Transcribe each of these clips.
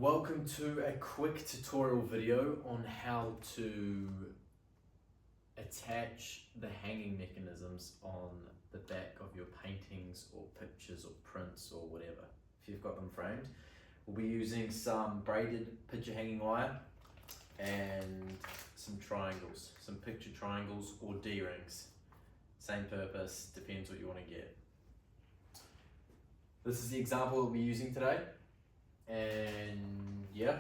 Welcome to a quick tutorial video on how to attach the hanging mechanisms on the back of your paintings or pictures or prints or whatever, if you've got them framed. We'll be using some braided picture hanging wire and some triangles, some picture triangles or D-rings. Same purpose, depends what you want to get. This is the example that we're using today. And yeah,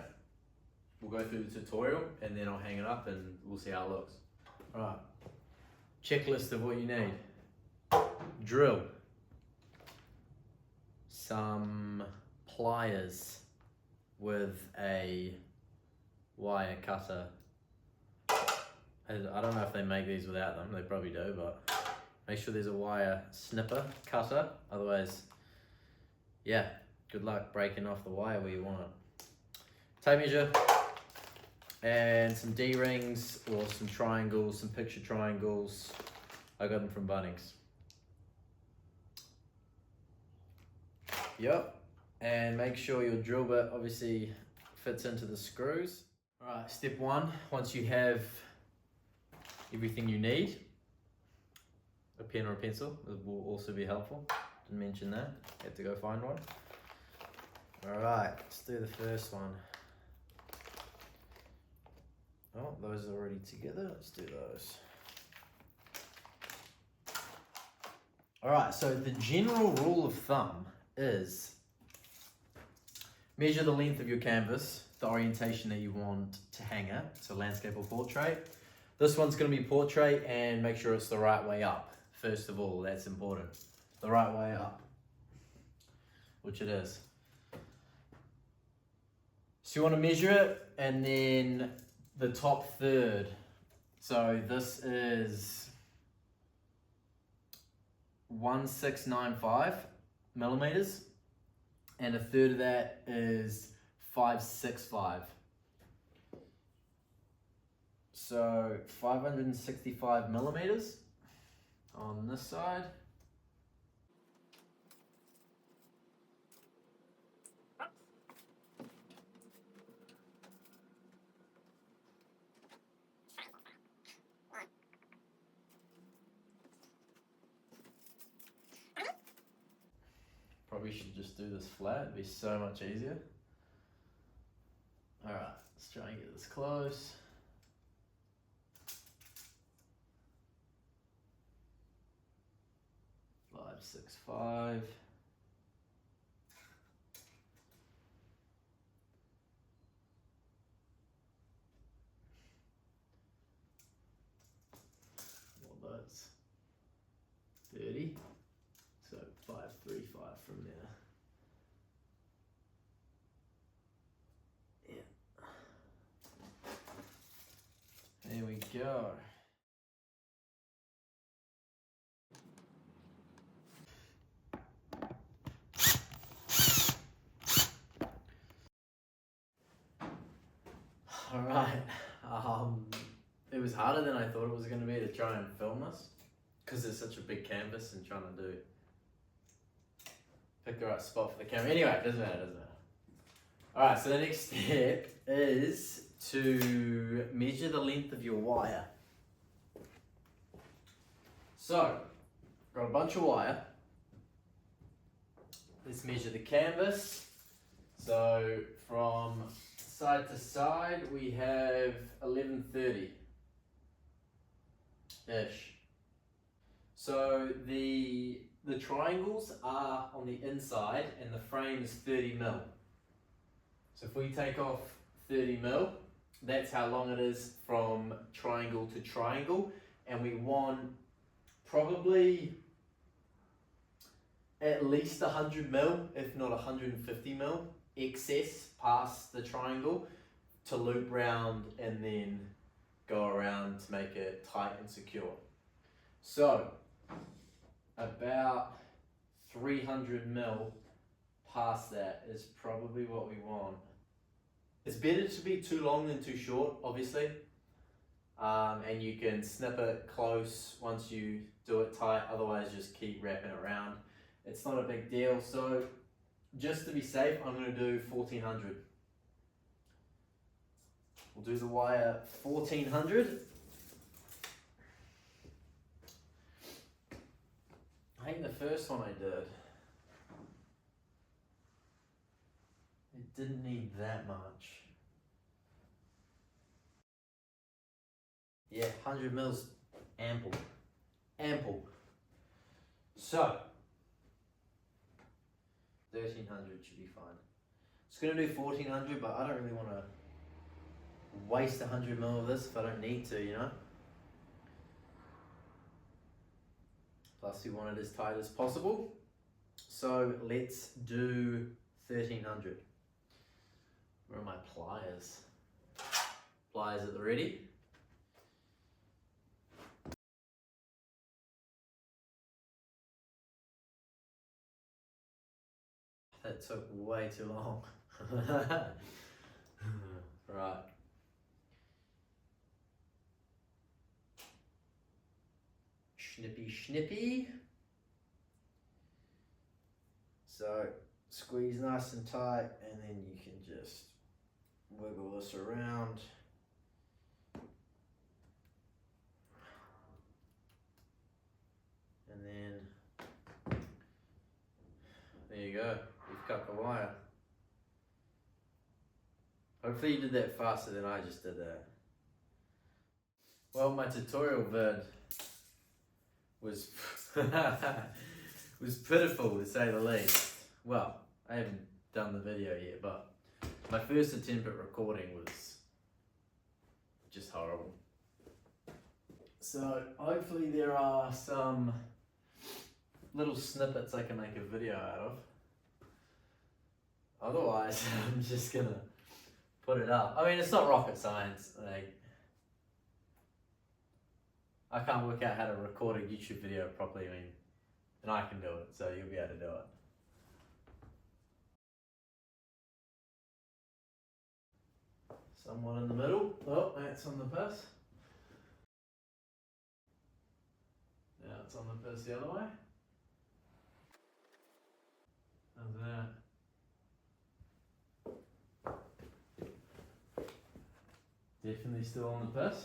we'll go through the tutorial and then I'll hang it up and we'll see how it looks. Alright, checklist of what you need. Drill, some pliers with a wire cutter. I don't know if they make these without them, they probably do, but make sure there's a wire snipper, cutter, otherwise, yeah. Good luck breaking off the wire where you want it. Tape measure and some D-rings or some triangles, some picture triangles. I got them from Bunnings. Yep, and make sure your drill bit obviously fits into the screws. All right, step one, once you have everything you need, a pen or a pencil will also be helpful. Didn't mention that, had to go find one. Alright, let's do the first one. Oh, those are already together. Let's do those. Alright, so the general rule of thumb is measure the length of your canvas, the orientation that you want to hang it, so landscape or portrait. This one's going to be portrait, and make sure it's the right way up. First of all, that's important. The right way up, which it is. So you want to measure it, and then the top third. So this is 1695 millimeters, and a third of that is 565. So 565 millimeters on this side. Probably should just do this flat, it'd be so much easier. Alright, let's try and get this close. Five, 6, 5. Well, that's 30. So 535 from there. Yeah. There we go. All right. It was harder than I thought it was going to be to try and film this, because it's such a big canvas and trying to pick the right spot for the camera. Anyway, it doesn't matter. Alright, so the next step is to measure the length of your wire. So, got a bunch of wire. Let's measure the canvas. So, from side to side, we have 1130-ish. So, the triangles are on the inside and the frame is 30 mil. So if we take off 30 mil, that's how long it is from triangle to triangle, and we want probably at least 100 mil, if not 150 mil, excess past the triangle to loop round and then go around to make it tight and secure. So about 300 mil past that is probably what we want. It's better to be too long than too short, obviously, and you can snip it close once you do it tight, otherwise just keep wrapping it around. It's not a big deal, so just to be safe, I'm going to do 1400. We'll do the wire 1400. I think the first one I did, it didn't need that much. Yeah, 100 mils, ample, ample. So, 1300 should be fine. It's gonna do 1400, but I don't really want to waste 100 mil of this if I don't need to, you know? Plus we want it as tight as possible. So let's do 1300. Where are my pliers? Pliers at the ready. That took way too long. Right. Snippy, snippy. So squeeze nice and tight, and then you can just wiggle this around. And then there you go, you've cut the wire. Hopefully you did that faster than I just did that. Well, my tutorial vid was was pitiful to say the least. Well, I haven't done the video yet, but my first attempt at recording was just horrible. So hopefully there are some little snippets I can make a video out of. Otherwise, I'm just gonna put it up. I mean, it's not rocket science. Like, I can't work out how to record a YouTube video properly. I mean, and I can do it, so you'll be able to do it. Somewhat in the middle. Oh, that's on the piss. Now it's on the piss the other way. How's that? Definitely still on the piss.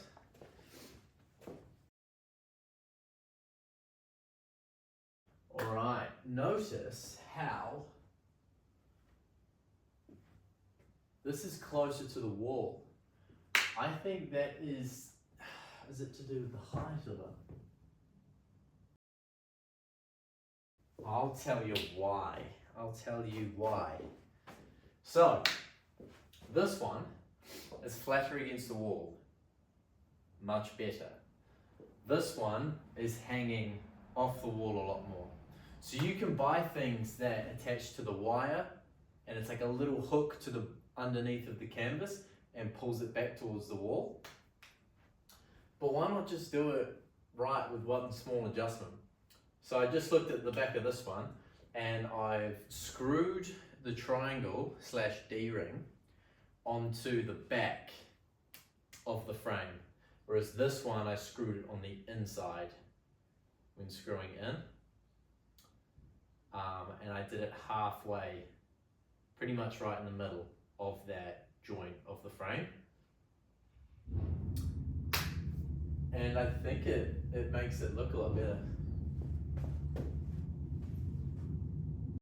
Alright, notice how this is closer to the wall. I think that is it to do with the height of it? I'll tell you why. I'll tell you why. So, this one is flatter against the wall. Much better. This one is hanging off the wall a lot more. So you can buy things that attach to the wire, and it's like a little hook to the underneath of the canvas and pulls it back towards the wall. But why not just do it right with one small adjustment? So I just looked at the back of this one, and I've screwed the triangle / D-ring onto the back of the frame, whereas this one I screwed it on the inside when screwing in. And I did it halfway, pretty much right in the middle of that joint of the frame. And I think it makes it look a lot better.